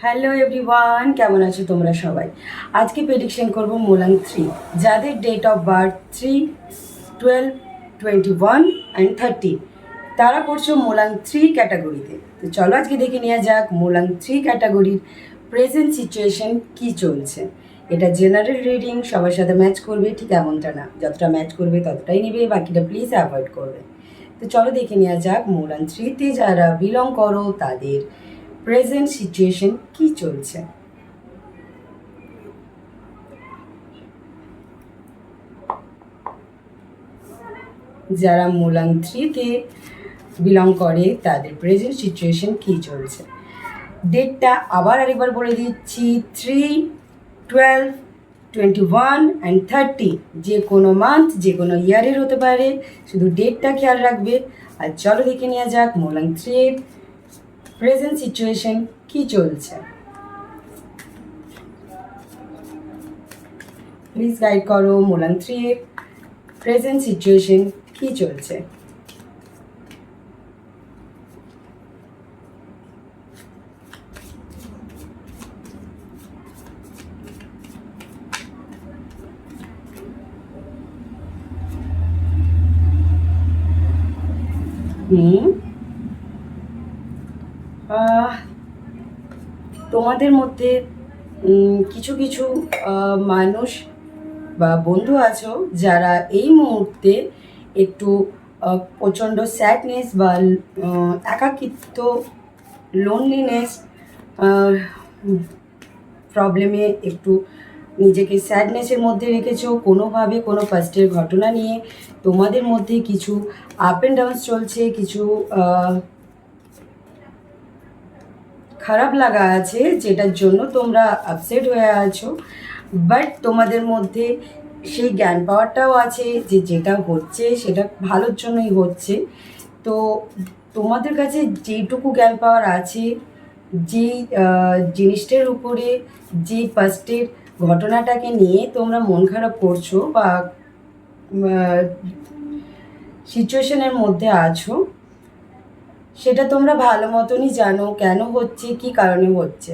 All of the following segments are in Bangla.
হ্যালো এভরিওয়ান, কেমন আছো তোমরা সবাই? আজকে প্রেডিকশন করব মূলাং 3, যাদের ডেট অফ বার্থ 3, 12, 21 and 30, তারা পড়ছো মূলাং 3 ক্যাটাগরিতে। তো চলো আজকে দেখে নেওয়া যাক মূলাং 3 ক্যাটাগরির প্রেজেন্ট সিচুয়েশন কি চলছে। এটা জেনারেল রিডিং, সবার সাথে ম্যাচ করবে ঠিক এমনটা না, যতটা ম্যাচ করবে ততটাই নেবে, বাকিটা প্লিজ অ্যাভয়েড করবে। তো চলো দেখে নেওয়া যাক মূলাং 3তে যারা বিলং করো তাদের প্রেজেন্ট সিচুয়েশন কি চলছে। যারা মূলাং 3তে বিলং করে তাদের প্রেজেন্ট সিচুয়েশন কি চলছে, ডেটটা আবার আরেকবার বলে দিচ্ছি, 3, 12, 21 and 30, যে কোনো মান্থ যে কোনো ইয়ারের হতে পারে, শুধু ডেটটা খেয়াল রাখবে। আর চলো দেখে নেওয়া যাক মূলাং 3 প্রেজেন্ট সিচুয়েশন কি চলছে। প্লিজ গাইড করো মূলাং 3 প্রেজেন্ট সিচুয়েশন কি চলছে। তোমাদের মধ্যে কিছু কিছু মানুষ বা বন্ধু আছো যারা এই মুহূর্তে একটু প্রচণ্ড স্যাডনেস বা একাকিত্ব, লোনলিনেস প্রবলেমে একটু নিজেকে স্যাডনেসের মধ্যে রেখেছো। কোনোভাবে কোনো পাস্টের ঘটনা নিয়ে তোমাদের মধ্যে কিছু আপ অ্যান্ড ডাউনস চলছে, কিছু খারাপ লাগা আছে যেটার জন্য তোমরা আপসেট হয়ে আছো। বাট তোমাদের মধ্যে সেই জ্ঞান পাওয়ারটাও আছে যে যেটা হচ্ছে সেটা ভালোর জন্যই হচ্ছে। তো তোমাদের কাছে যেইটুকু জ্ঞান পাওয়ার আছে, যেই জিনিসটার উপরে, যে পাস্টের ঘটনাটাকে নিয়ে তোমরা মন খারাপ করছো বা সিচুয়েশনের মধ্যে আছো, সেটা তোমরা ভালো মতনই জানো কেন হচ্ছে, কি কারণে হচ্ছে।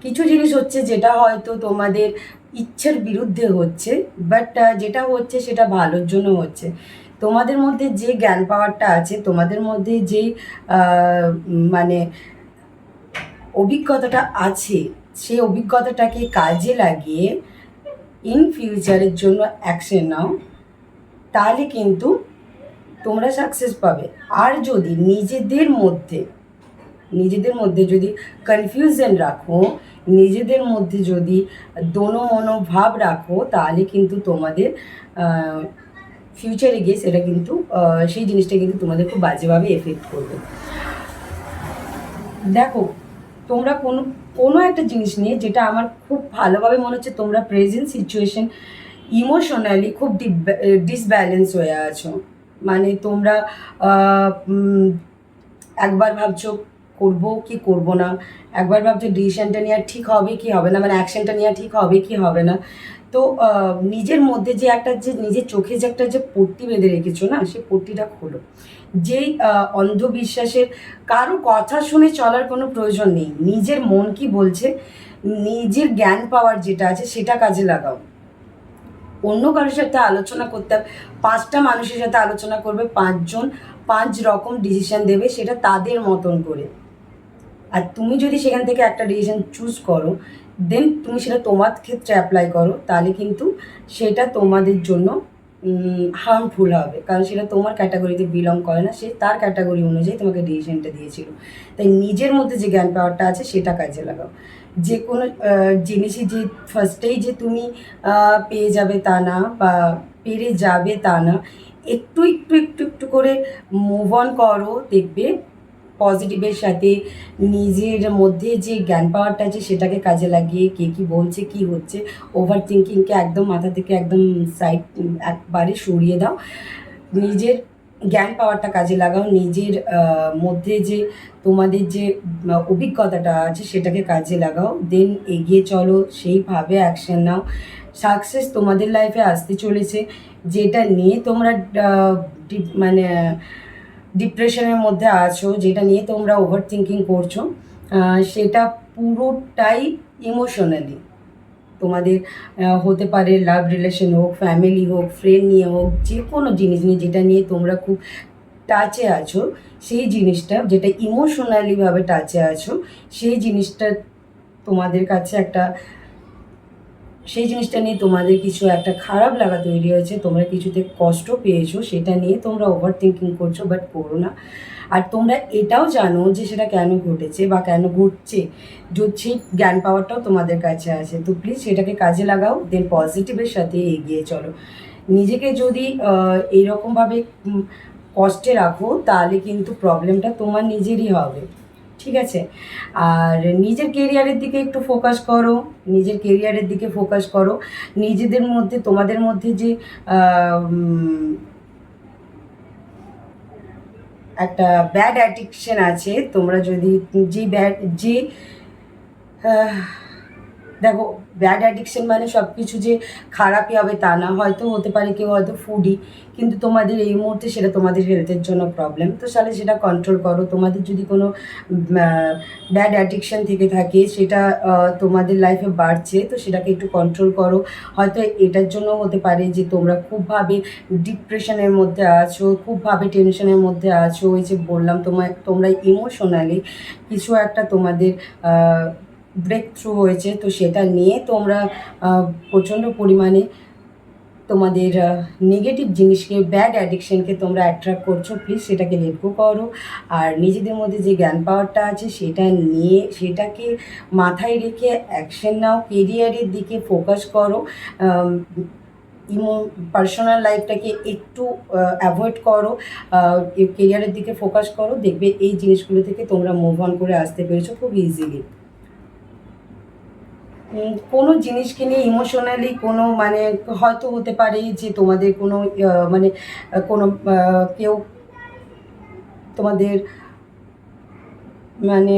কিছু জিনিস হচ্ছে যেটা হয়তো তোমাদের ইচ্ছার বিরুদ্ধে হচ্ছে, বাট যেটা হচ্ছে সেটা ভালোর জন্য হচ্ছে। তোমাদের মধ্যে যে জ্ঞান পাওয়ারটা আছে, তোমাদের মধ্যে যেই মানে অভিজ্ঞতাটা আছে, সেই অভিজ্ঞতাটাকে কাজে লাগিয়ে ইন ফিউচারের জন্য অ্যাকশন নাও, তাহলে কিন্তু তোমরা সাকসেস পাবে। আর যদি নিজেদের মধ্যে যদি কনফিউশন রাখো, নিজেদের মধ্যে যদি দোনো মনোভাব রাখো, তাহলে কিন্তু তোমাদের ফিউচারে গিয়ে সেটা কিন্তু সেই জিনিসটা কিন্তু তোমাদের খুব বাজেভাবে এফেক্ট করবে। দেখো, তোমরা কোনো কোনো একটা জিনিস নিয়ে, যেটা আমার খুব ভালোভাবে মনে হচ্ছে তোমরা প্রেজেন্ট সিচুয়েশন ইমোশনালি খুব ডিসব্যালেন্স হয়ে আছো। মানে তোমরা একবার ভাবছো করব কি করব না, একবার ভাবছো ডিসিশনটা নেওয়া ঠিক হবে কি হবে না, মানে অ্যাকশনটা নেওয়া ঠিক হবে কি হবে না। তো নিজের মধ্যে যে একটা, যে নিজের চোখে যে একটা যে পট্টি বেঁধে রেখেছো না, সেই পট্টিটা খোলো। যেই অন্ধবিশ্বাসের, কারো কথা শুনে চলার কোনো প্রয়োজন নেই। নিজের মন কি বলছে, নিজের জ্ঞান পাওয়ার যেটা আছে সেটা কাজে লাগাও। অন্য কারোর সাথে আলোচনা করতে, 5টা মানুষের সাথে আলোচনা করবে, 5জন 5 রকম ডিসিশন দেবে, সেটা তাদের মতন করে। আর তুমি যদি সেখান থেকে একটা ডিসিশন চুজ করো, দেন তুমি সেটা তোমার ক্ষেত্রে অ্যাপ্লাই করো, তাহলে কিন্তু সেটা তোমাদের জন্য হার্মফুল হবে, কারণ সেটা তোমার ক্যাটাগরিতে বিলং করে না, সে তার ক্যাটাগরি অনুযায়ী তোমাকে ডিসিশনটা দিয়েছিল। তাই নিজের মধ্যে যে জ্ঞান পাওয়ারটা আছে সেটা কাজে লাগাও। যে কোনো জিনিসই যে ফার্স্টেই যে তুমি পেয়ে যাবে তা না, বা পেরে যাবে তা না, একটু একটু একটু একটু করে মুভ অন করো, দেখবে পজিটিভের সাথে নিজের মধ্যে যে জ্ঞান পাওয়ারটা আছে সেটাকে কাজে লাগিয়ে, কে কী বলছে কী হচ্ছে, ওভার থিঙ্কিংকে একদম মাথা থেকে একদম সাইড একবারে সরিয়ে দাও। নিজের জ্ঞান পাওয়ারটা কাজে লাগাও, নিজের মধ্যে যে তোমাদের যে অভিজ্ঞতাটা আছে সেটাকে কাজে লাগাও, দেন এগিয়ে চলো, সেইভাবে অ্যাকশন নাও। সাকসেস তোমাদের লাইফে আসতে চলেছে। যেটা নিয়ে তোমরা মানে ডিপ্রেশনের মধ্যে আছো, যেটা নিয়ে তোমরা ওভার থিঙ্কিং করছো, সেটা পুরোটাই ইমোশনালি তোমাদের হতে পারে, লাভ রিলেশন হোক, ফ্যামিলি হোক, ফ্রেন্ড নিয়ে হোক, যে কোনো জিনিস নিয়ে যেটা নিয়ে তোমরা খুব টাচে আছো, সেই জিনিসটা যেটা ইমোশনালিভাবে টাচে আছো, সেই জিনিসটা তোমাদের কাছে একটা, সেই জিনিসটা নিয়ে তোমাদের কিছু একটা খারাপ লাগা তৈরি হয়েছে, তোমরা কিছুতে কষ্ট পেয়েছো, সেটা নিয়ে তোমরা ওভার থিঙ্কিং করছো, বাট করো না। আর তোমরা এটাও জানো যে সেটা কেন ঘটেছে বা কেন ঘটছে, সেই জ্ঞান পাওয়ারটাও তোমাদের কাছে আছে। তো প্লিজ সেটাকে কাজে লাগাও, দেন পজিটিভের সাথে এগিয়ে চলো। নিজেকে যদি এইরকমভাবে কষ্টে রাখো, তাহলে কিন্তু প্রবলেমটা তোমার নিজেরই হবে, ঠিক আছে? আর নিজের কেরিয়ারের দিকে একটু ফোকাস করো, নিজের কেরিয়ারের দিকে ফোকাস করো। নিজেদের মধ্যে, তোমাদের মধ্যে যে একটা ব্যাড অ্যাডিকশন আছে, তোমরা যদি যে ব্যাড যে দেখো, ব্যাড অ্যাডিকশন মানে সব কিছু যে খারাপই হবে তা না, হয়তো হতে পারে কেউ হয়তো ফুডি, কিন্তু তোমাদের এই মুহূর্তে সেটা তোমাদের হেলথের জন্য প্রবলেম, তো তাহলে সেটা কন্ট্রোল করো। তোমাদের যদি কোনো ব্যাড অ্যাডিকশন থেকে থাকে, সেটা তোমাদের লাইফে বাড়ছে, তো সেটাকে একটু কন্ট্রোল করো। হয়তো এটার জন্য হতে পারে যে তোমরা খুবভাবে ডিপ্রেশনের মধ্যে আছো, খুবভাবে টেনশনের মধ্যে আছো, ওই যে বললাম তোমরা ইমোশনালি কিছু একটা তোমাদের ব্রেক থ্রু হয়েছে, তো সেটা নিয়ে তোমরা প্রচণ্ড পরিমাণে তোমাদের নেগেটিভ জিনিসকে, ব্যাড অ্যাডিকশনকে তোমরা অ্যাট্রাক্ট করছো। প্লিজ সেটাকে লেট গো করো। আর নিজেদের মধ্যে যে জ্ঞান পাওয়ারটা আছে সেটা নিয়ে, সেটাকে মাথায় রেখে অ্যাকশন নাও, কেরিয়ারের দিকে ফোকাস করো। পার্সোনাল লাইফটাকে একটু অ্যাভয়েড করো, কেরিয়ারের দিকে ফোকাস করো, দেখবে এই জিনিসগুলো থেকে তোমরা মুভ অন করে আসতে পেরেছো খুব ইজিলি। কোনো জিনিসকে নিয়ে ইমোশনালি কোনো মানে হয়তো হতে পারে যে তোমাদের কোনো মানে কোনো কেউ তোমাদের মানে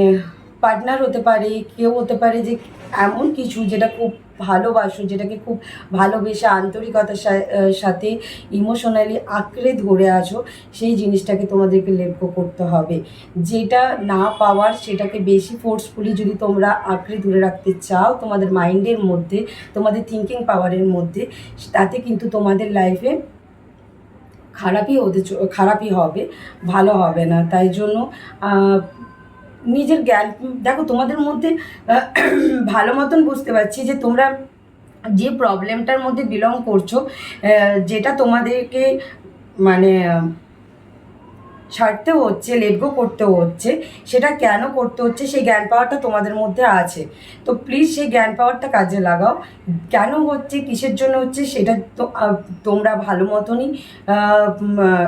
পার্টনার হতে পারে, কেউ হতে পারে যে এমন কিছু যেটা খুব ভালোবাসো, যেটাকে খুব ভালোবেসে আন্তরিকতার সাথে ইমোশনালি আঁকড়ে ধরে আছো, সেই জিনিসটাকে তোমাদেরকে লেট গো করতে হবে। যেটা না পাওয়ার, সেটাকে বেশি ফোর্সফুলি যদি তোমরা আঁকড়ে ধরে রাখতে চাও তোমাদের মাইন্ডের মধ্যে, তোমাদের থিঙ্কিং পাওয়ারের মধ্যে, তাতে কিন্তু তোমাদের লাইফে খারাপই হবে, ভালো হবে না। তাই জন্য নিজের জ্ঞান, দেখো তোমাদের মধ্যে ভালো মতন বুঝতে পারছি যে তোমরা যে প্রবলেমটার মধ্যে বিলং করছো, যেটা তোমাদেরকে মানে ছাড়তেও হচ্ছে, লেট গো করতেও হচ্ছে, সেটা কেন করতে হচ্ছে সেই জ্ঞান পাওয়ারটা তোমাদের মধ্যে আছে। তো প্লিজ সেই জ্ঞান পাওয়ারটা কাজে লাগাও। কেন হচ্ছে, কিসের জন্য হচ্ছে, সেটা তো তোমরা ভালো মতনই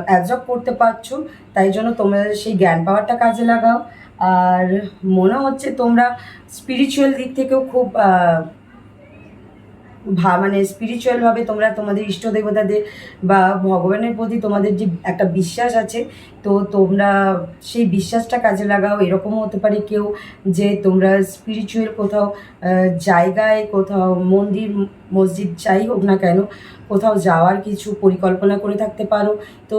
অ্যাবজর্ব করতে পারছো। তাই জন্য তোমরা সেই জ্ঞান পাওয়ারটা কাজে লাগাও। আর মনে হচ্ছে তোমরা স্পিরিচুয়াল দিক থেকেও খুব মানে স্পিরিচুয়ালভাবে তোমরা তোমাদের ইষ্ট দেবতাদের বা ভগবানের প্রতি তোমাদের যে একটা বিশ্বাস আছে, তো তোমরা সেই বিশ্বাসটা কাজে লাগাও। এরকমও হতে পারে কেউ যে তোমরা স্পিরিচুয়াল কোথাও জায়গায়, কোথাও মন্দির মসজিদ যাই হোক না কেন, কোথাও যাওয়ার কিছু পরিকল্পনা করে থাকতে পারো। তো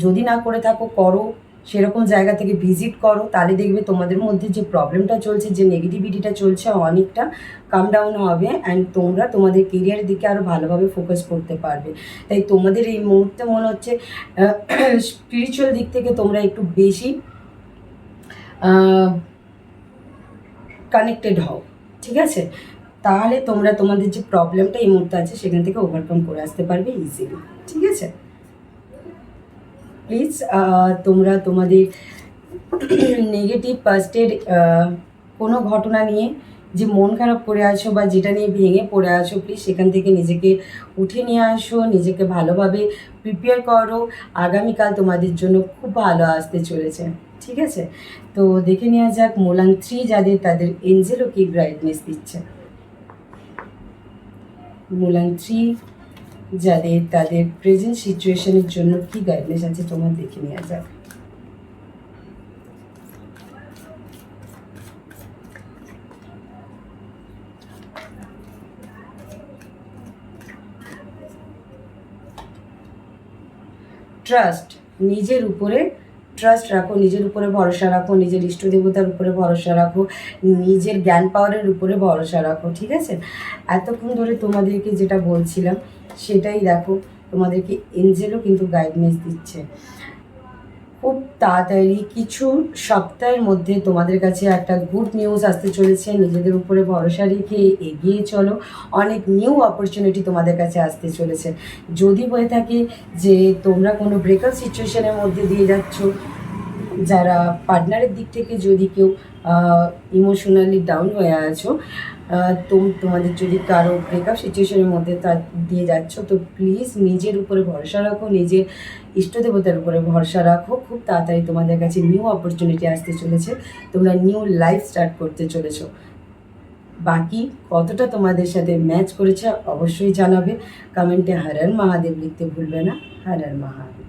যদি না করে থাকো, করো, সেরকম জায়গা থেকে ভিজিট করো, তাহলে দেখবে তোমাদের মধ্যে যে প্রবলেমটা চলছে, যে নেগেটিভিটিটা চলছে, অনেকটা কাম ডাউন হবে অ্যান্ড তোমরা তোমাদের কেরিয়ারের দিকে আরও ভালোভাবে ফোকাস করতে পারবে। তাই তোমাদের এই মুহূর্তে মনে হচ্ছে স্পিরিচুয়াল দিক থেকে তোমরা একটু বেশি কানেক্টেড হও, ঠিক আছে? তাহলে তোমরা তোমাদের যে প্রবলেমটা এই মুহূর্তে আছে সেখান থেকে ওভারকাম করে আসতে পারবে ইজিলি, ঠিক আছে? প্লিজ তোমরা তোমাদের নেগেটিভ পাস্টের কোনো ঘটনা নিয়ে যে মন খারাপ করে আছো বা যেটা নিয়ে ভেঙে পড়ে আছো, প্লিজ সেখান থেকে নিজেকে উঠে নিয়ে আসো, নিজেকে ভালোভাবে প্রিপেয়ার করো। আগামীকাল তোমাদের জন্য খুব ভালো আসতে চলেছে, ঠিক আছে? তো দেখে নেওয়া যাক মুলাং 3 যাদের, তাদের এঞ্জেলও কি ব্রাইটনেস দিচ্ছে। মুলাং 3 যাদের, তাদের প্রেজেন্ট সিচুয়েশনের জন্য কি গাইডনেস আছে তোমার, দেখে নেওয়া যাক। ট্রাস্ট, নিজের উপরে ট্রাস্ট রাখো, নিজের উপরে ভরসা রাখো, নিজের ইষ্ট দেবতার উপরে ভরসা রাখো, নিজের জ্ঞান পাওয়ারের উপরে ভরসা রাখো, ঠিক আছে? এতক্ষণ ধরে তোমাদেরকে যেটা বলছিলাম সেটাই দেখো, তোমাদেরকে এঞ্জেলও কিন্তু গাইডনেস দিচ্ছে। খুব তাড়াতাড়ি কিছু সপ্তাহের মধ্যে তোমাদের কাছে একটা গুড নিউজ আসতে চলেছে। নিজেদের উপরে ভরসা রেখে এগিয়ে চলো, অনেক নিউ অপরচুনিটি তোমাদের কাছে আসতে চলেছে। যদি হয়ে থাকে যে তোমরা কোনো ব্রেকআপ সিচুয়েশনের মধ্যে দিয়ে যাচ্ছ, যারা পার্টনারের দিক থেকে যদি কেউ ইমোশনালি ডাউন হয়ে আছো, তোমাদের যদি কারো ব্রেকআপ সিচুয়েশনের মধ্যে দিয়ে যাচ্ছ, তো প্লিজ নিজের উপরে ভরসা রাখো, নিজের ইষ্টদেবতার উপরে ভরসা রাখো। খুব তাড়াতাড়ি তোমাদের কাছে নিউ অপরচুনিটি আসতে চলেছে, তোমরা নিউ লাইফ স্টার্ট করতে চলেছো। বাকি কতটা তোমাদের সাথে ম্যাচ করেছে অবশ্যই জানাবে, কমেন্টে হর হর মহাদেব লিখতে ভুলবে না। হর হর মহাদেব।